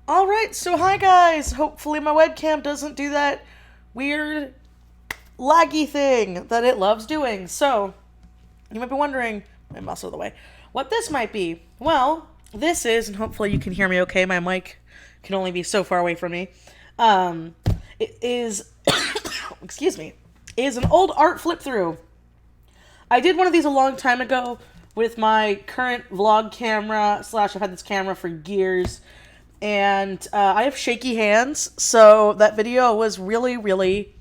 Alright, so hi guys! Hopefully my webcam doesn't do that weird laggy thing that it loves doing. So, you might be wondering, my mouse out of the way, what this might be. Well, this is, and hopefully you can hear me okay, my mic can only be so far away from me. It is, excuse me, is an old art flip through. I did one of these a long time ago with my current vlog camera, I've had this camera for years. And I have shaky hands, so that video was really, really,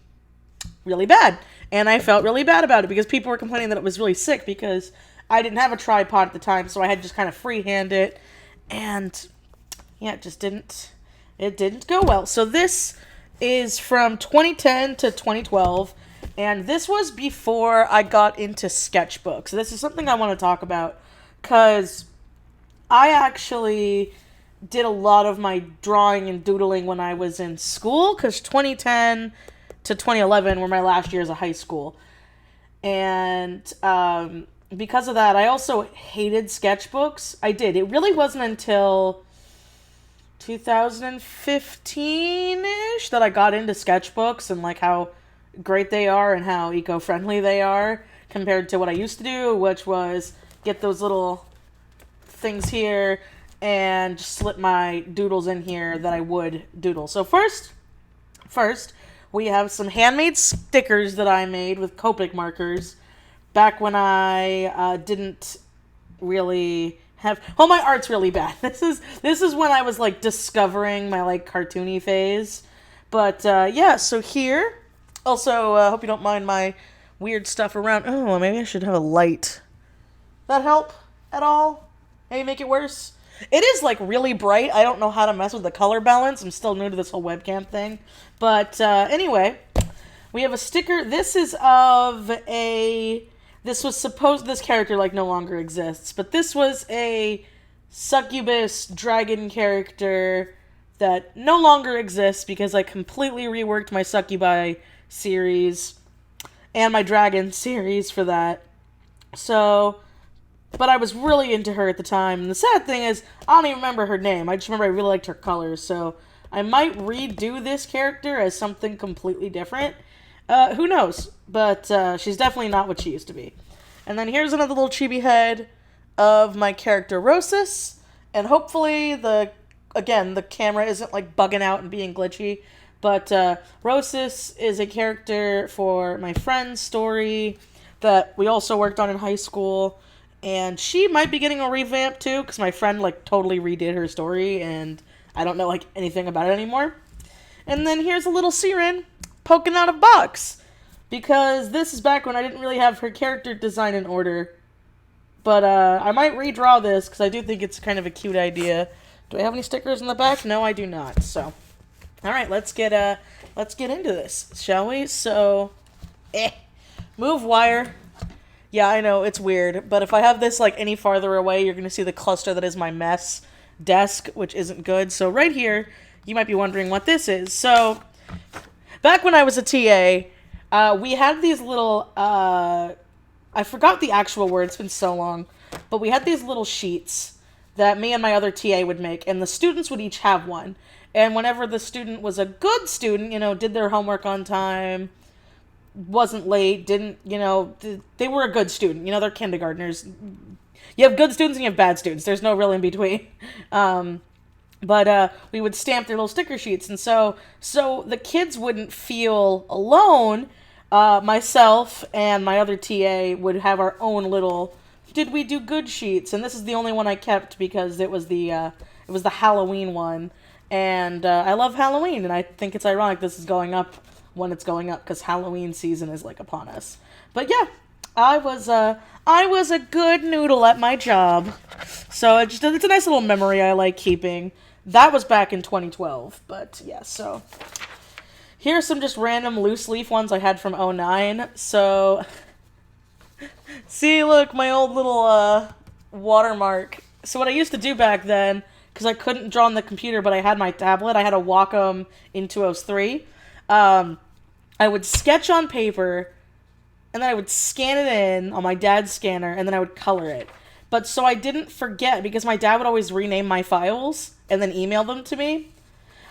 really bad. And I felt really bad about it because people were complaining that it was really sick because I didn't have a tripod at the time, so I had to just kind of freehand it. And yeah, it didn't go well. So this is from 2010 to 2012, and this was before I got into sketchbooks. So this is something I want to talk about because I actually did a lot of my drawing and doodling when I was in school, because 2010 to 2011 were my last years of high school. And because of that, I also hated sketchbooks. I did. It really wasn't until 2015-ish that I got into sketchbooks and like how great they are and how eco-friendly they are compared to what I used to do, which was get those little things here and just slip my doodles in here that I would doodle. So first, we have some handmade stickers that I made with Copic markers back when I didn't really have... Oh, my art's really bad. This is when I was, like, discovering my, like, cartoony phase. But, yeah, so here... Also, hope you don't mind my weird stuff around... Oh, maybe I should have a light. That help at all? Maybe make it worse? It is, like, really bright. I don't know how to mess with the color balance. I'm still new to this whole webcam thing. But, anyway, we have a sticker. This is of a... This character, like, no longer exists. But this was a succubus dragon character that no longer exists because I completely reworked my succubi series and my dragon series for that. So... But I was really into her at the time. And the sad thing is, I don't even remember her name. I just remember I really liked her colors. So I might redo this character as something completely different. Who knows? But she's definitely not what she used to be. And then here's another little chibi head of my character Rosis. And hopefully the camera isn't like bugging out and being glitchy. But Rosis is a character for my friend's story that we also worked on in high school. And she might be getting a revamp too, because my friend like totally redid her story, and I don't know like anything about it anymore. And then here's a little Siren poking out of a box, because this is back when I didn't really have her character design in order. But I might redraw this because I do think it's kind of a cute idea. Do I have any stickers in the back? No, I do not. So, all right, let's get into this, shall we? So, move wire. Yeah, I know, it's weird, but if I have this, like, any farther away, you're going to see the cluster that is my mess desk, which isn't good. So right here, you might be wondering what this is. So, back when I was a TA, we had these little, I forgot the actual word, it's been so long, but we had these little sheets that me and my other TA would make, and the students would each have one. And whenever the student was a good student, you know, did their homework on time, wasn't late, they were a good student. You know, they're kindergartners. You have good students and you have bad students. There's no real in between. But we would stamp their little sticker sheets. And so the kids wouldn't feel alone. Myself and my other TA would have our own little did we do good sheets. And this is the only one I kept because it was the Halloween one. And I love Halloween, and I think it's ironic this is going up when it's going up, because Halloween season is like upon us. But yeah, I was a good noodle at my job, so it's a nice little memory I like keeping. That was back in 2012, but yeah. So here's some just random loose leaf ones I had from '09. So see, look, my old little watermark. So what I used to do back then, because I couldn't draw on the computer, but I had my tablet, I had a Wacom in 203. I would sketch on paper, and then I would scan it in on my dad's scanner, and then I would color it. But so I didn't forget, because my dad would always rename my files and then email them to me.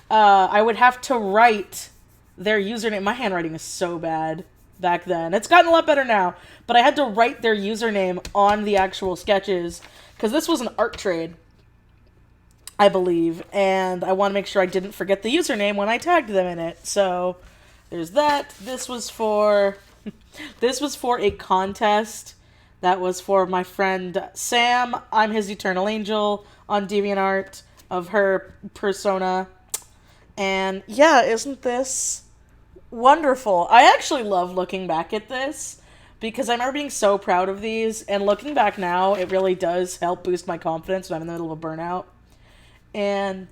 I would have to write their username. My handwriting is so bad back then. It's gotten a lot better now, but I had to write their username on the actual sketches because this was an art trade, I believe, and I want to make sure I didn't forget the username when I tagged them in it. So there's that. This was for a contest that was for my friend Sam. I'm his eternal angel on DeviantArt of her persona. And yeah, isn't this wonderful? I actually love looking back at this because I remember being so proud of these, and looking back now, it really does help boost my confidence when I'm in the middle of a burnout. And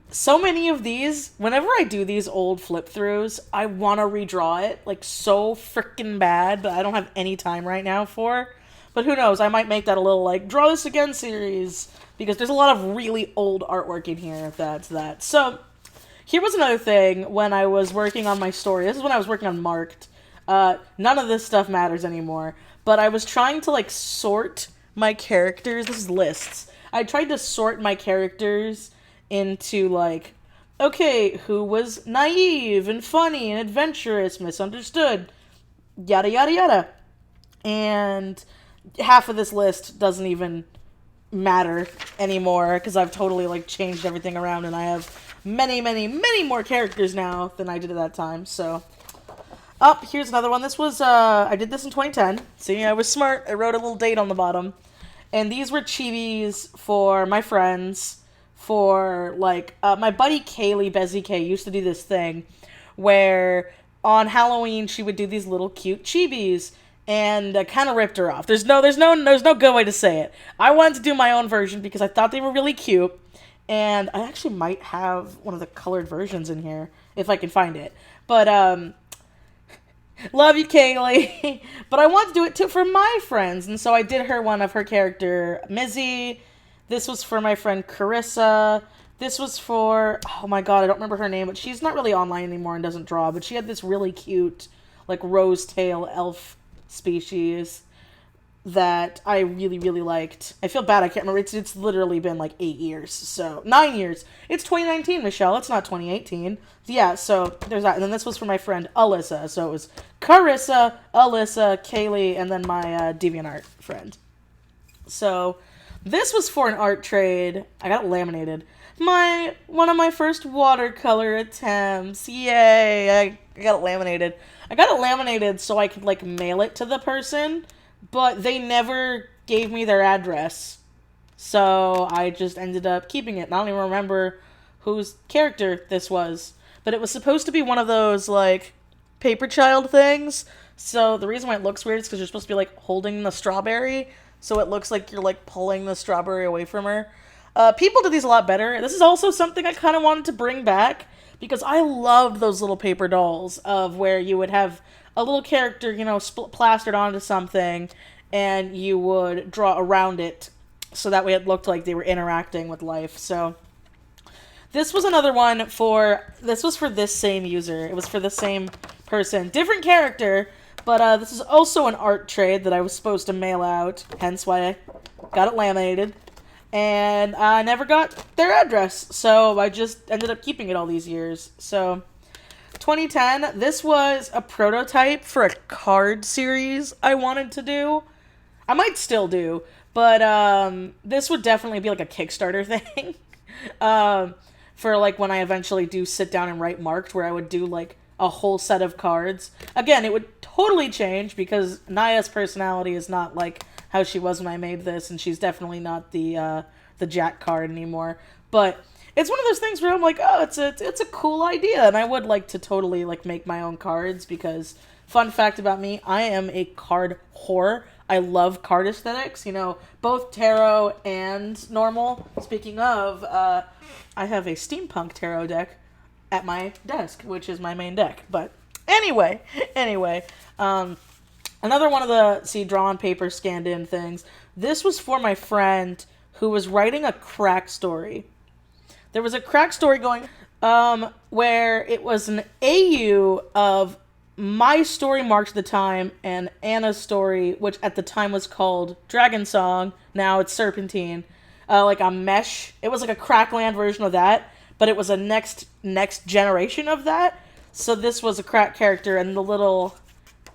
so many of these, whenever I do these old flip-throughs, I want to redraw it, like, so freaking bad, but I don't have any time right now for. But who knows, I might make that a little, like, draw this again series, because there's a lot of really old artwork in here, if that's that. So, here was another thing when I was working on my story. This is when I was working on Marked. None of this stuff matters anymore, but I was trying to, like, sort my characters. This is lists. I tried to sort my characters into, like, okay, who was naive and funny and adventurous, misunderstood, yada yada yada. And half of this list doesn't even matter anymore because I've totally, like, changed everything around, and I have many, many, many more characters now than I did at that time. So, here's another one. This was, I did this in 2010. See, I was smart. I wrote a little date on the bottom. And these were chibis for my friends, for, like, my buddy Kaylee, Bezzy K, used to do this thing where on Halloween she would do these little cute chibis, and I kind of ripped her off. There's no good way to say it. I wanted to do my own version because I thought they were really cute, and I actually might have one of the colored versions in here if I can find it. But, love you, Kaylee. But I want to do it too for my friends, and so I did her one of her character, Mizzy. This was for my friend Carissa. This was for, oh my god, I don't remember her name, but she's not really online anymore and doesn't draw, but she had this really cute, like, rose tail elf species that I really, really liked. I feel bad, I can't remember. It's literally been like 8 years, so 9 years. It's 2019, Michelle. It's not 2018. Yeah, so there's that. And then this was for my friend Alyssa. So it was Carissa, Alyssa, Kaylee, and then my DeviantArt friend. So this was for an art trade. I got it laminated. One of my first watercolor attempts. Yay! I got it laminated. I got it laminated so I could, like, mail it to the person, but they never gave me their address. So I just ended up keeping it. And I don't even remember whose character this was. But it was supposed to be one of those, like, paper child things. So the reason why it looks weird is because you're supposed to be, like, holding the strawberry. So it looks like you're, like, pulling the strawberry away from her. People did these a lot better. This is also something I kind of wanted to bring back, because I loved those little paper dolls of where you would have a little character, you know, plastered onto something, and you would draw around it, so that way it looked like they were interacting with life. So this was another one this was for this same user. It was for the same person. Different character, but this is also an art trade that I was supposed to mail out, hence why I got it laminated. And I never got their address, so I just ended up keeping it all these years. So 2010, this was a prototype for a card series I wanted to do. I might still do, but this would definitely be like a Kickstarter thing. For, like, when I eventually do sit down and write Marked, where I would do, like, a whole set of cards. Again, it would totally change because Naya's personality is not like how she was when I made this, and she's definitely not the Jack card anymore. But it's one of those things where I'm like, oh, it's a cool idea, and I would like to totally, like, make my own cards, because fun fact about me, I am a card whore. I love card aesthetics, you know, both tarot and normal. Speaking of, I have a steampunk tarot deck at my desk, which is my main deck. But anyway, another one of the, draw on paper, scanned in things. This was for my friend who was writing a crack story. There was a crack story going, where it was an AU of my story, Marked the Time, and Anna's story, which at the time was called Dragon Song. Now it's Serpentine. Like a mesh. It was like a Crackland version of that, but it was a next generation of that. So this was a crack character, and the little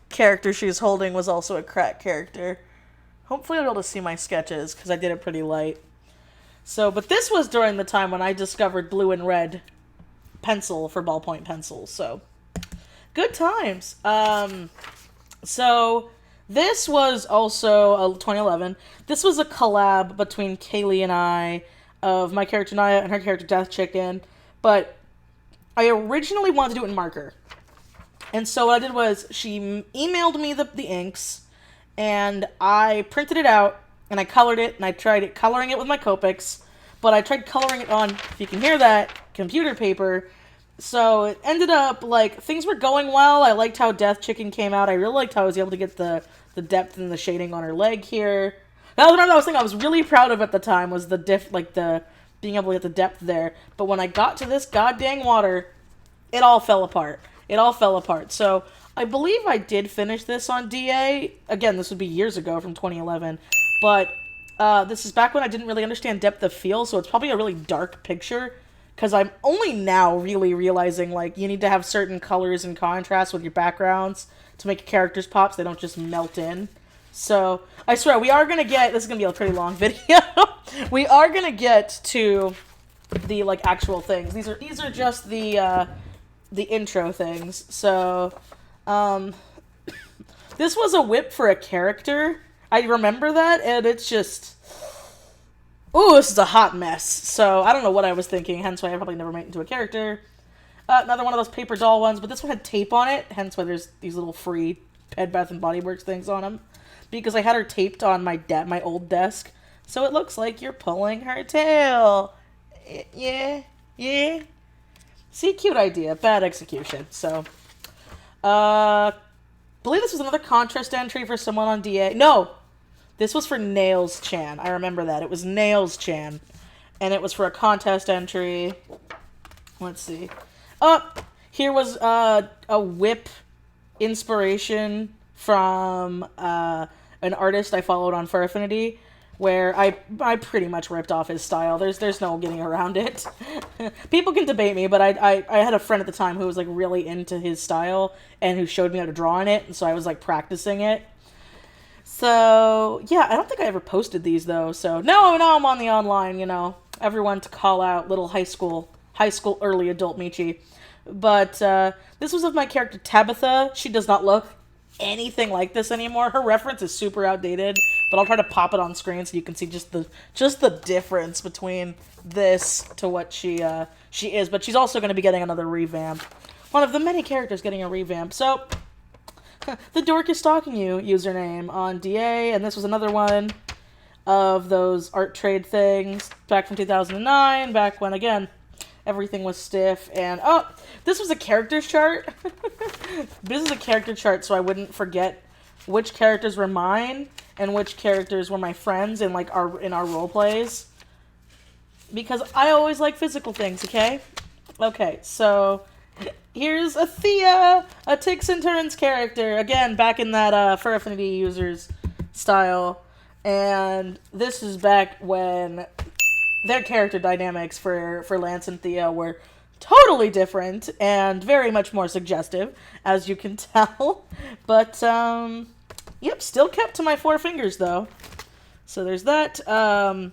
character she was holding was also a crack character. Hopefully I'll be able to see my sketches, because I did it pretty light. So, but this was during the time when I discovered blue and red pencil for ballpoint pencils, so good times. So this was also 2011. This was a collab between Kaylee and I of my character Naya and her character Death Chicken, but I originally wanted to do it in marker. And so what I did was she emailed me the inks, and I printed it out, and I colored it, and I tried coloring it with my Copics, but I tried coloring it on, if you can hear that, computer paper. So it ended up, like, things were going well. I liked how Death Chicken came out. I really liked how I was able to get the depth and the shading on her leg here. That was another thing I was really proud of at the time, was the being able to get the depth there. But when I got to this goddamn water, it all fell apart. It all fell apart. So I believe I did finish this on DA. Again, this would be years ago from 2011. But this is back when I didn't really understand depth of field, so it's probably a really dark picture. Because I'm only now really realizing, like, you need to have certain colors and contrasts with your backgrounds to make your characters pop so they don't just melt in. So, I swear, we are going to get... This is going to be a pretty long video. We are going to get to the, like, actual things. These are just the intro things. So, this was a whip for a character. I remember that, and it's just... Ooh, this is a hot mess. So, I don't know what I was thinking, hence why I probably never made it into a character. Another one of those paper doll ones, but this one had tape on it, hence why there's these little free Bed Bath & Body Works things on them. Because I had her taped on my old desk, so it looks like you're pulling her tail. Yeah. See, cute idea, bad execution. So, believe this was another contrast entry for someone on DA. No! This was for Nails Chan. I remember that. It was Nails Chan. And it was for a contest entry. Let's see. Here was a whip inspiration from an artist I followed on Fur Affinity, where I pretty much ripped off his style. There's no getting around it. People can debate me, but I had a friend at the time who was, like, really into his style and who showed me how to draw in it, and so I was, like, practicing it. So, yeah, I don't think I ever posted these, though, so now I'm on the online, you know, everyone to call out little high school early adult Michi. But, this was of my character Tabitha. She does not look anything like this anymore. Her reference is super outdated, but I'll try to pop it on screen so you can see just the difference between this to what she is. But she's also going to be getting another revamp. One of the many characters getting a revamp. So... The Dork is Stalking You username on DA, and this was another one of those art trade things back from 2009, back when, again, everything was stiff, and, this was a characters chart. This is a character chart so I wouldn't forget which characters were mine and which characters were my friends in, like, in our role plays. Because I always like physical things, okay? Okay, so... Here's a Thea, a Ticks and Turns character. Again, back in that Fur Affinity users style. And this is back when their character dynamics for Lance and Thea were totally different and very much more suggestive, as you can tell. But, yep, still kept to my 4 fingers, though. So there's that. Alright,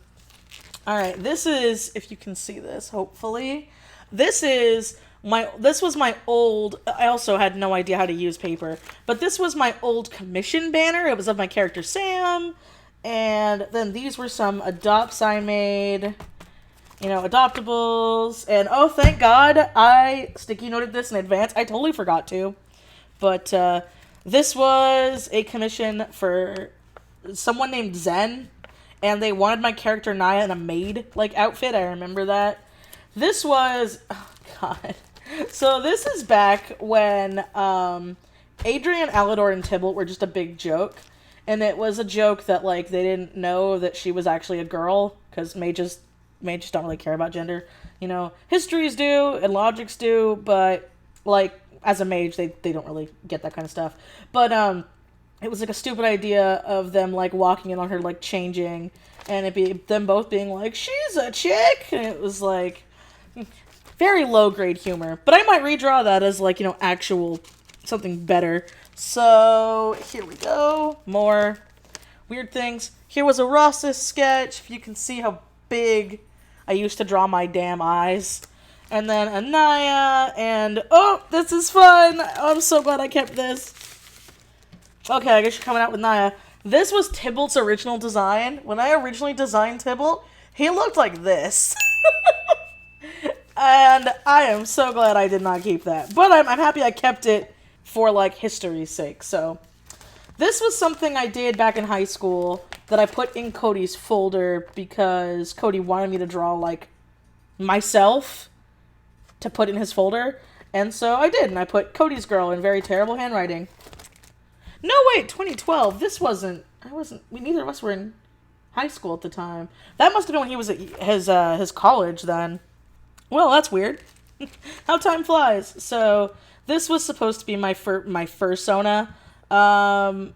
this is, if you can see this, hopefully. This was my old, I also had no idea how to use paper, but this was my old commission banner. It was of my character Sam, and then these were some adopts I made, you know, adoptables, and oh, thank God, I sticky noted this in advance. I totally forgot to, but this was a commission for someone named Zen, and they wanted my character Naya in a maid, like, outfit. I remember that. This was, oh God. So this is back when Adrian, Alador, and Tybalt were just a big joke. And it was a joke that, like, they didn't know that she was actually a girl, because mages don't really care about gender. You know, histories do, and logics do, but, like, as a mage, they don't really get that kind of stuff. But, it was, like, a stupid idea of them, like, walking in on her, like, changing, and it'd be them both being like, she's a chick! And it was, like... Very low-grade humor. But I might redraw that as, like, you know, actual something better. So, here we go. More weird things. Here was a Ross's sketch. If you can see how big I used to draw my damn eyes. And then Anaya, and oh, this is fun. I'm so glad I kept this. Okay, I guess you're coming out with Naya. This was Tybalt's original design. When I originally designed Tybalt, he looked like this. And I am so glad I did not keep that. But I'm happy I kept it for, like, history's sake. So, this was something I did back in high school that I put in Cody's folder because Cody wanted me to draw, like, myself to put in his folder. And so I did, and I put Cody's girl in very terrible handwriting. No, wait, 2012. This wasn't, neither of us were in high school at the time. That must have been when he was at his college then. Well, that's weird. How time flies. So, this was supposed to be my fursona. Yeah,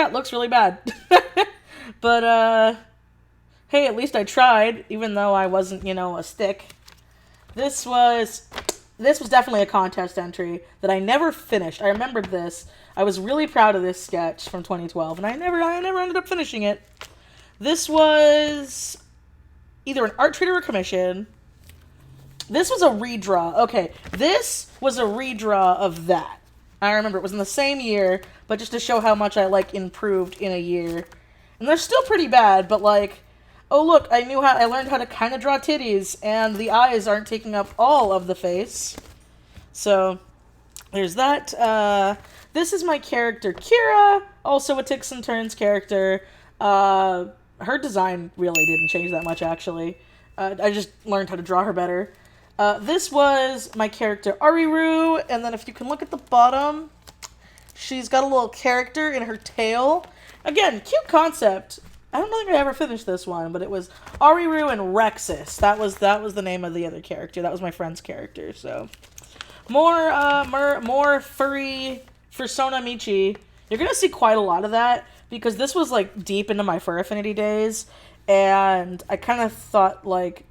it looks really bad. But, hey, at least I tried, even though I wasn't, you know, a stick. This was definitely a contest entry that I never finished. I remembered this. I was really proud of this sketch from 2012, and I never ended up finishing it. This was either an art treat or a commission. This was a redraw. Okay, this was a redraw of that. I remember it was in the same year, but just to show how much I, like, improved in a year. And they're still pretty bad, but, like, oh look, I learned how to kind of draw titties, and the eyes aren't taking up all of the face. So, there's that. This is my character, Kira, also a Ticks and Turns character. Her design really didn't change that much, actually. I just learned how to draw her better. This was my character, Ariru, and then if you can look at the bottom, she's got a little character in her tail. Again, cute concept. I don't think I ever finished this one, but it was Ariru and Rexus. That was the name of the other character. That was my friend's character, so. More furry Fursona Michi. You're gonna see quite a lot of that, because this was, like, deep into my Fur Affinity days, and I kind of thought, like,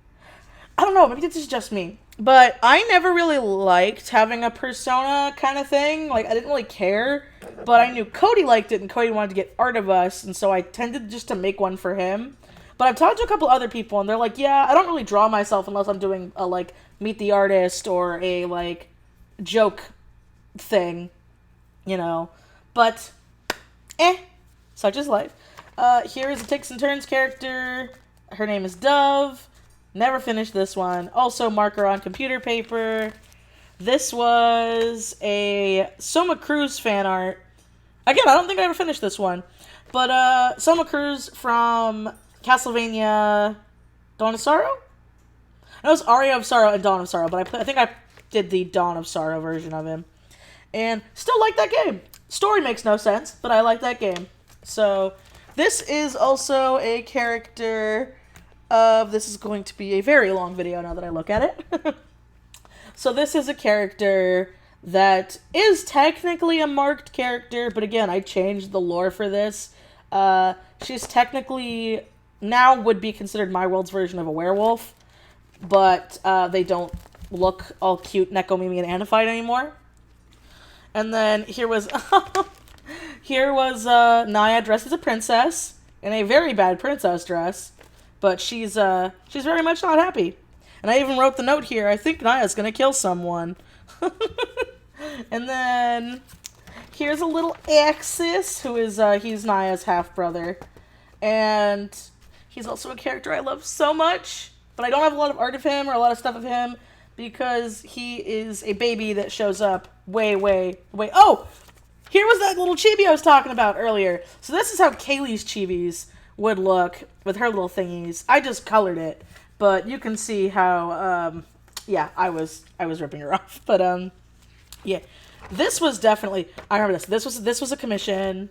I don't know, maybe this is just me, but I never really liked having a persona kind of thing. Like, I didn't really care, but I knew Cody liked it, and Cody wanted to get art of us, and so I tended just to make one for him. But I've talked to a couple other people, and they're like, yeah, I don't really draw myself unless I'm doing a, like, meet the artist or a, like, joke thing, you know. But, such is life. Here is a Ticks and Turns character. Her name is Dove. Never finished this one. Also marker on computer paper. This was a Soma Cruz fan art. Again, I don't think I ever finished this one. But Soma Cruz from Castlevania Dawn of Sorrow? No, it was Aria of Sorrow and Dawn of Sorrow, but I think I did the Dawn of Sorrow version of him. And still like that game. Story makes no sense, but I like that game. So, this is also a character of, this is going to be a very long video now that I look at it. So this is a character that is technically a marked character, but again, I changed the lore for this. She's technically, now would be considered my world's version of a werewolf, but they don't look all cute, Nekomimi and Anaphyte anymore. And then here was Naya dressed as a princess in a very bad princess dress, but she's very much not happy. And I even wrote the note here, I think Naya's gonna kill someone. And then here's a little Axis, who is he's Naya's half brother, and he's also a character I love so much, but I don't have a lot of art of him or a lot of stuff of him because he is a baby that shows up way. Oh, here was that little chibi I was talking about earlier. So this is how Kaylee's chibis would look with her little thingies. I just colored it, but you can see how yeah, I was ripping her off. But yeah, this was definitely, I remember this. This was a commission.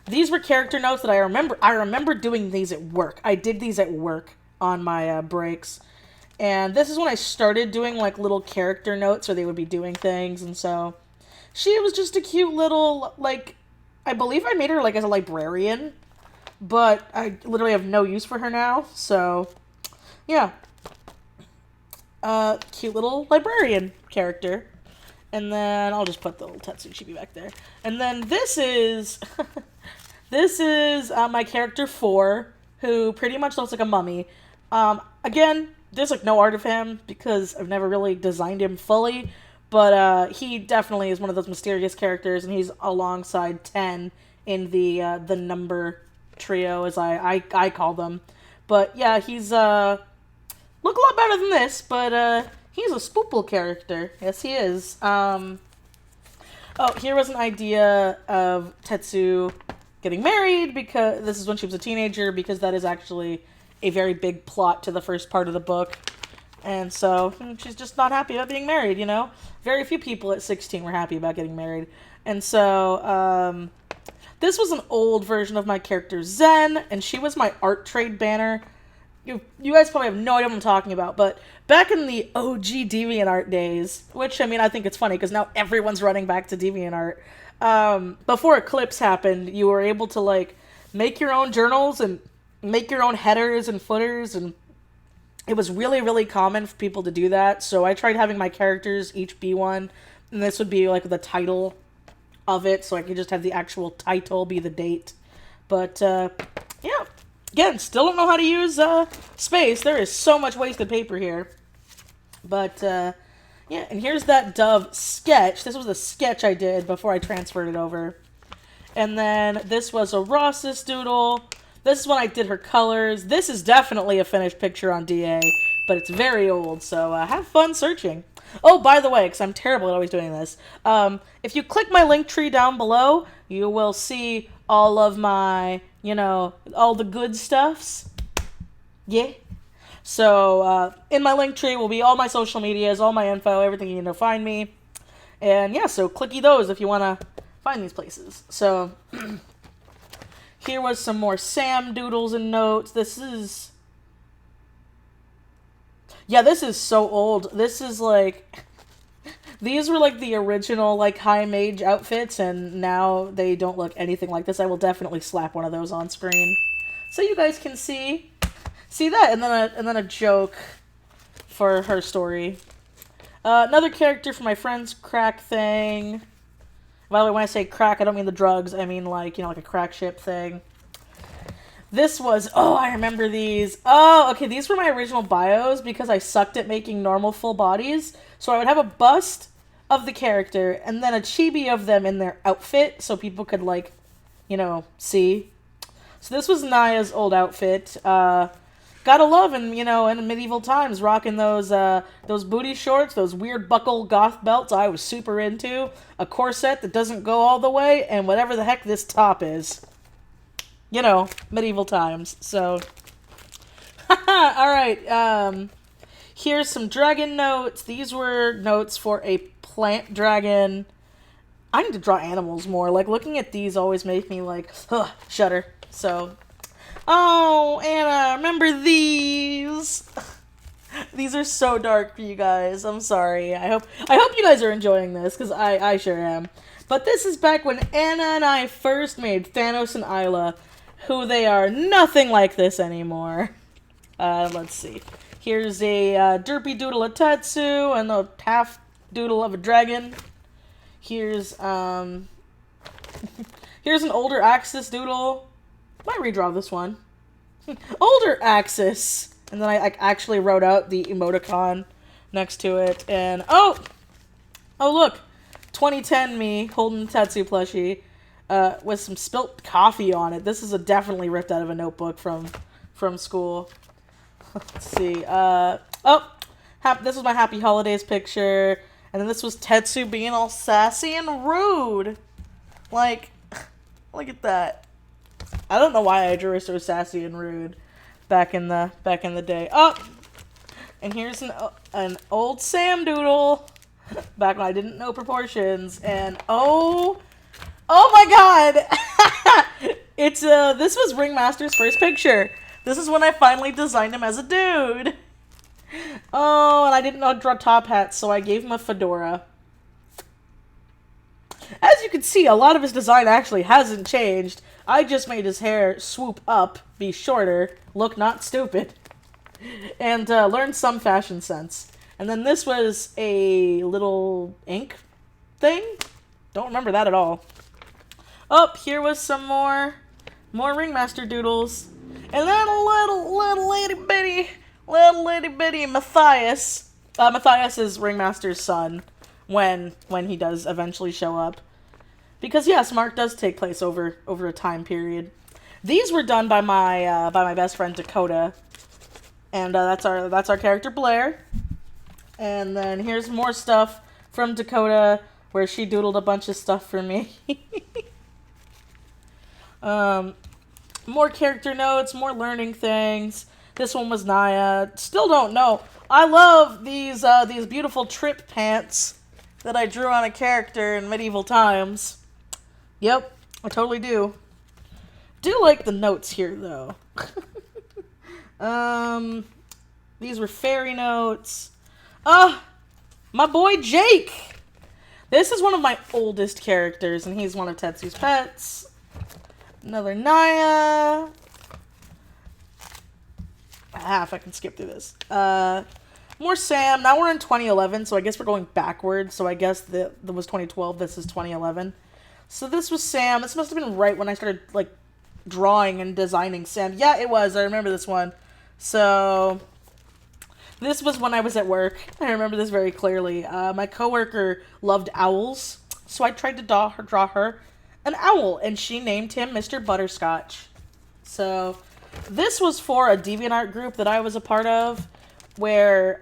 These were character notes that I remember doing these at work. I did these at work on my breaks. And this is when I started doing, like, little character notes where they would be doing things. And so she was just a cute little, like, I believe I made her, like, as a librarian. But I literally have no use for her now. So, yeah. cute little librarian character. And then I'll just put the little Tetsu chibi back there. And then this is this is my character 4, who pretty much looks like a mummy. Again, there's like no art of him because I've never really designed him fully, but he definitely is one of those mysterious characters, and he's alongside 10 in the number trio, as I call them. But yeah, he's look a lot better than this, but he's a spoople character. Yes, he is. Oh, here was an idea of Tetsu getting married, because this is when she was a teenager, because that is actually a very big plot to the first part of the book. And so she's just not happy about being married, you know? Very few people at 16 were happy about getting married. And so this was an old version of my character Zen, and she was my art trade banner. You guys probably have no idea what I'm talking about, but back in the OG DeviantArt days, which, I mean, I think it's funny because now everyone's running back to DeviantArt. Before Eclipse happened, you were able to, like, make your own journals and make your own headers and footers, and it was really, really common for people to do that. So I tried having my characters each be one, and this would be, like, the title of it, so I could just have the actual title be the date. But, yeah. Again, still don't know how to use space. There is so much wasted paper here. But, yeah, and here's that dove sketch. This was a sketch I did before I transferred it over. And then this was a Ross's doodle. This is when I did her colors. This is definitely a finished picture on DA, but it's very old, so have fun searching. Oh, by the way, because I'm terrible at always doing this, if you click my link tree down below, you will see all of my, you know, all the good stuffs. Yeah. So, in my link tree will be all my social medias, all my info, everything you need to find me. And yeah, so clicky those if you want to find these places. So, here was some more Sam doodles and notes. This is... yeah, this is so old. This is like... these were like the original like high mage outfits, and now they don't look anything like this. I will definitely slap one of those on screen so you guys can see that, and then a joke for her story. Another character for my friend's crack thing. By the way, when I say crack, I don't mean the drugs. I mean like, you know, like a crack ship thing. This was, oh, I remember these. Oh, okay, these were my original bios because I sucked at making normal full bodies. So I would have a bust of the character and then a chibi of them in their outfit so people could, like, you know, see. So this was Naya's old outfit. Gotta love, in, you know, in medieval times, rocking those booty shorts, those weird buckle goth belts I was super into, a corset that doesn't go all the way, and whatever the heck this top is. You know, medieval times, so. Alright, here's some dragon notes. These were notes for a plant dragon. I need to draw animals more. Like, looking at these always make me, like, shudder. So, oh, Anna, remember these? These are so dark for you guys. I'm sorry. I hope you guys are enjoying this, because I sure am. But this is back when Anna and I first made Thanos and Isla, who they are nothing like this anymore. Let's see. Here's a derpy doodle of Tetsu and a half doodle of a dragon. Here's here's an older Axis doodle. Might redraw this one. Older Axis. And then I actually wrote out the emoticon next to it. And oh look, 2010 me holding Tetsu plushie with some spilt coffee on it. This is definitely ripped out of a notebook from school. Let's see. This was my Happy Holidays picture. And then this was Tetsu being all sassy and rude. Like, look at that. I don't know why I drew her so sassy and rude back in the day. Oh! And here's an old Sam doodle. Back when I didn't know proportions. And oh my god! This was Ringmaster's first picture. This is when I finally designed him as a dude. Oh, and I didn't know how to draw top hats, so I gave him a fedora. As you can see, a lot of his design actually hasn't changed. I just made his hair swoop up, be shorter, look not stupid, and learn some fashion sense. And then this was a little ink thing. Don't remember that at all. Oh, here was some more Ringmaster doodles. And then a little itty bitty Matthias. Matthias is Ringmaster's son when he does eventually show up. Because yes, Mark does take place over a time period. These were done by my best friend Dakota. And that's our character Blair. And then here's more stuff from Dakota where she doodled a bunch of stuff for me. More character notes, more learning things. This one was Naya. Still don't know. I love these beautiful trip pants that I drew on a character in medieval times. Yep, I totally do. Do like the notes here though. These were fairy notes. My boy Jake. This is one of my oldest characters, and he's one of Tetsu's pets. Another Naya. If I can skip through this. More Sam. Now we're in 2011, so I guess we're going backwards. So I guess that was 2012. This is 2011. So this was Sam. This must have been right when I started, like, drawing and designing Sam. Yeah, it was. I remember this one. So this was when I was at work. I remember this very clearly. My coworker loved owls, so I tried to draw her an owl, and she named him Mr. Butterscotch. So this was for a DeviantArt group that I was a part of, where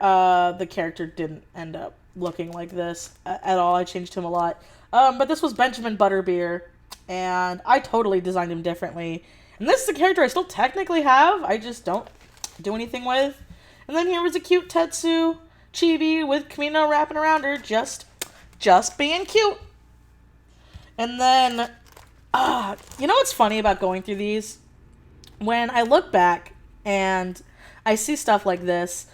the character didn't end up looking like this at all. I changed him a lot. But this was Benjamin Butterbeer, and I totally designed him differently. And this is a character I still technically have, I just don't do anything with. And then here was a cute Tetsu chibi with Kamino wrapping around her, just being cute. And then, you know what's funny about going through these? When I look back and I see stuff like this,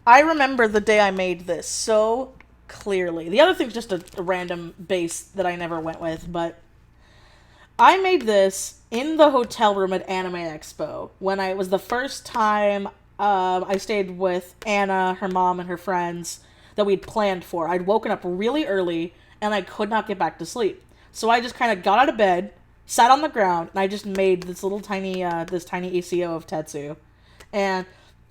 I remember the day I made this so clearly. The other thing's just a random base that I never went with, but I made this in the hotel room at Anime Expo when it was the first time I stayed with Anna, her mom, and her friends that we'd planned for. I'd woken up really early and I could not get back to sleep. So I just kind of got out of bed, sat on the ground, and I just made this little tiny ACO of Tetsu. And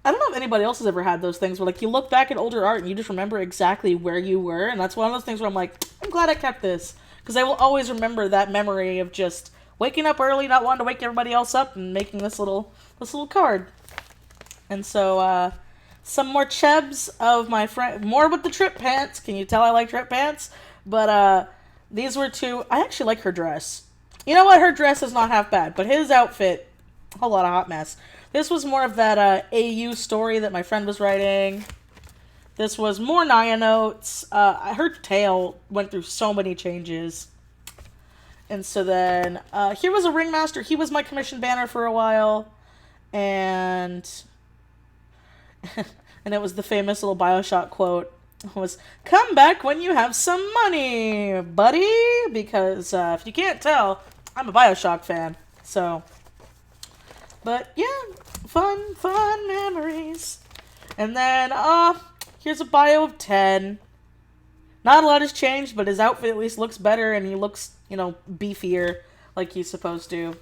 I don't know if anybody else has ever had those things where, like, you look back at older art and you just remember exactly where you were. And that's one of those things where I'm like, I'm glad I kept this. Because I will always remember that memory of just waking up early, not wanting to wake everybody else up, and making this little card. And so, some more chebs of my friend, more with the trip pants. Can you tell I like trip pants? But, these were two. I actually like her dress. You know what? Her dress is not half bad, but his outfit, a whole lot of hot mess. This was more of that AU story that my friend was writing. This was more Naya notes. Her tail went through so many changes. And so then, here was a Ringmaster. He was my commission banner for a while. And and it was the famous little BioShock quote. It was, "Come back when you have some money, buddy." Because if you can't tell, I'm a BioShock fan. So, but yeah, fun memories. And then, here's a bio of 10. Not a lot has changed, but his outfit at least looks better, and he looks, you know, beefier, like he's supposed to.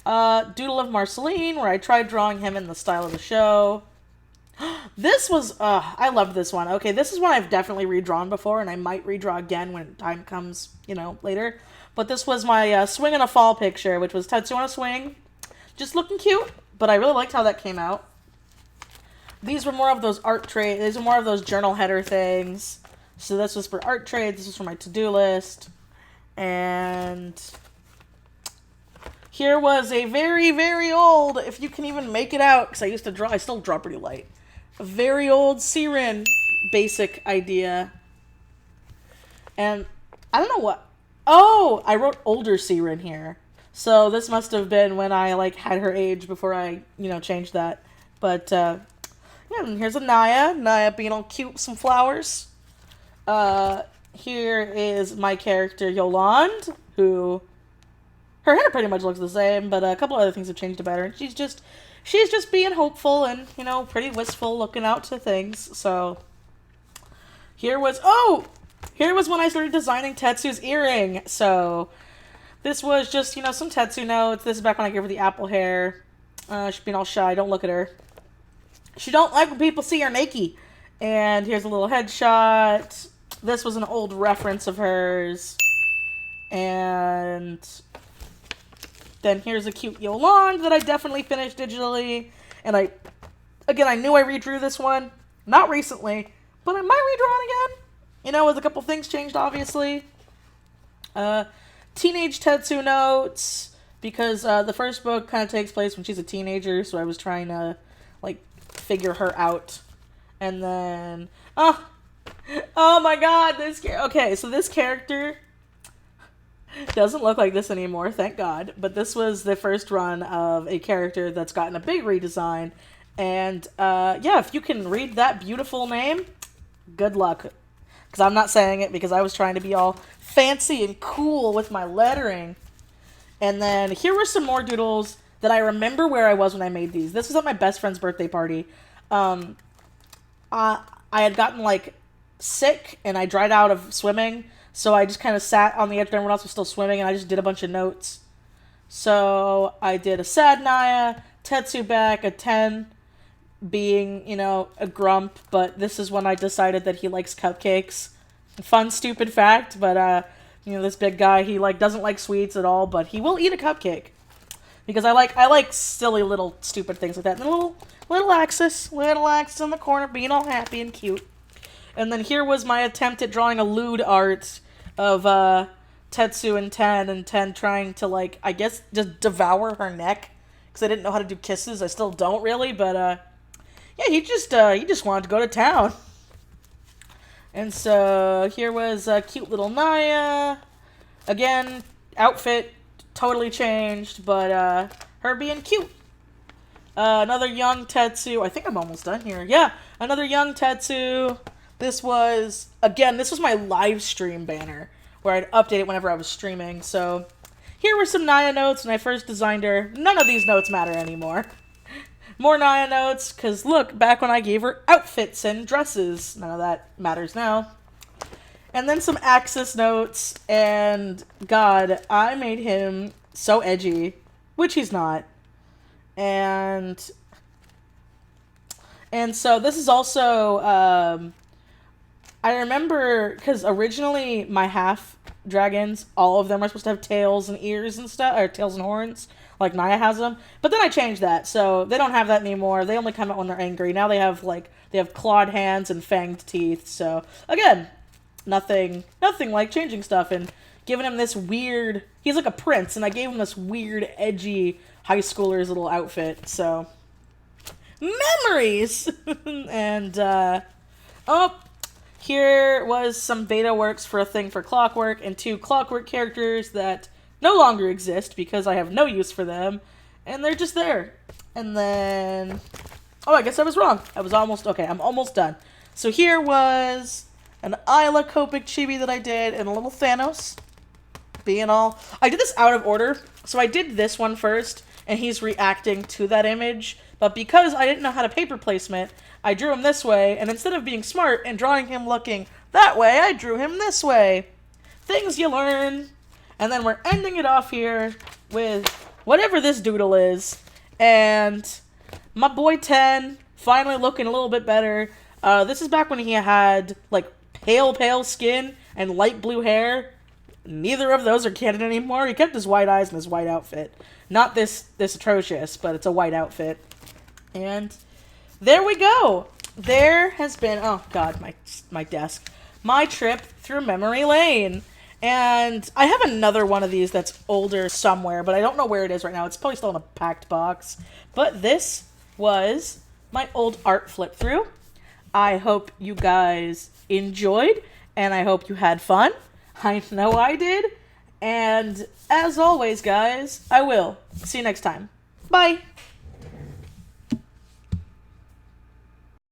Doodle of Marceline, where I tried drawing him in the style of the show. This was, I loved this one. Okay, this is one I've definitely redrawn before, and I might redraw again when time comes, you know, later. But this was my swing and a fall picture, which was Tetsu on a swing. Just looking cute, but I really liked how that came out. These were more of those art trades. These are more of those journal header things. So this was for art trades. This was for my to-do list. And here was a very, very old, if you can even make it out, because I used to draw, I still draw pretty light. A very old Siren basic idea. And I don't know what. Oh, I wrote older Siren here. So this must have been when I, like, had her age before I, you know, changed that. But, yeah, and here's a Naya. Naya being all cute with some flowers. Here is my character, Yolande, who, her hair pretty much looks the same, but a couple other things have changed about her. And she's just being hopeful and, you know, pretty wistful, looking out to things. So, here was when I started designing Tetsu's earring. So this was just, you know, some Tetsu notes. This is back when I gave her the apple hair. She's being all shy. Don't look at her. She don't like when people see her naked. And here's a little headshot. This was an old reference of hers. And then here's a cute Yolande that I definitely finished digitally. And I knew I redrew this one. Not recently, but I might redraw it again. You know, with a couple things changed, obviously. Teenage Tetsu notes, because the first book kind of takes place when she's a teenager, so I was trying to, like, figure her out. And then, oh my god, okay, so this character doesn't look like this anymore, thank god, but this was the first run of a character that's gotten a big redesign, and, yeah, if you can read that beautiful name, good luck. Because I'm not saying it because I was trying to be all fancy and cool with my lettering. And then here were some more doodles that I remember where I was when I made these. This was at my best friend's birthday party. I had gotten, like, sick, and I dried out of swimming, so I just kind of sat on the edge when everyone else was still swimming, and I just did a bunch of notes. So I did a sad Naya, Tetsu back, a 10, being, you know, a grump, but this is when I decided that he likes cupcakes. Fun, stupid fact, but, you know, this big guy, he, like, doesn't like sweets at all, but he will eat a cupcake. Because I like silly little stupid things like that. And a little axis in the corner being all happy and cute. And then here was my attempt at drawing a lewd art of Tetsu and 10 trying to, like, I guess just devour her neck. Because I didn't know how to do kisses. I still don't really, but yeah, he just wanted to go to town. And so here was a cute little Naya. Again, outfit totally changed, but her being cute. Another young Tetsu. I think I'm almost done here. Yeah, another young Tetsu. This was my live stream banner, where I'd update it whenever I was streaming. So here were some Naya notes when I first designed her. None of these notes matter anymore. More Naya notes, because look, back when I gave her outfits and dresses. None of that matters now. And then some Axis notes, and God, I made him so edgy, which he's not. And so this is also, I remember, because originally my half dragons, all of them are supposed to have tails and ears and stuff, or tails and horns, like Naya has them. But then I changed that, so they don't have that anymore. They only come out when they're angry. Now they have clawed hands and fanged teeth. So again, nothing like changing stuff and giving him this weird. He's like a prince, and I gave him this weird, edgy high schooler's little outfit. So memories. And here was some beta works for a thing for Clockwork and 2 Clockwork characters that no longer exist because I have no use for them, and they're just there. And then, oh, I guess I was wrong. I'm almost done. So here was an Isla Copic chibi that I did, and a little Thanos being all. I did this out of order, so I did this one first, and he's reacting to that image. But because I didn't know how to paper placement, I drew him this way, and instead of being smart and drawing him looking that way, I drew him this way. Things you learn. And then we're ending it off here with whatever this doodle is. And my boy 10, finally looking a little bit better. This is back when he had, like, pale skin and light blue hair. Neither of those are canon anymore. He kept his white eyes and his white outfit. Not this atrocious, but it's a white outfit. And there we go. There has been, oh god, my desk. My trip through memory lane. And I have another one of these that's older somewhere, but I don't know where it is right now. It's probably still in a packed box. But this was my old art flip through. I hope you guys enjoyed, and I hope you had fun. I know I did. And as always, guys, I will see you next time. Bye.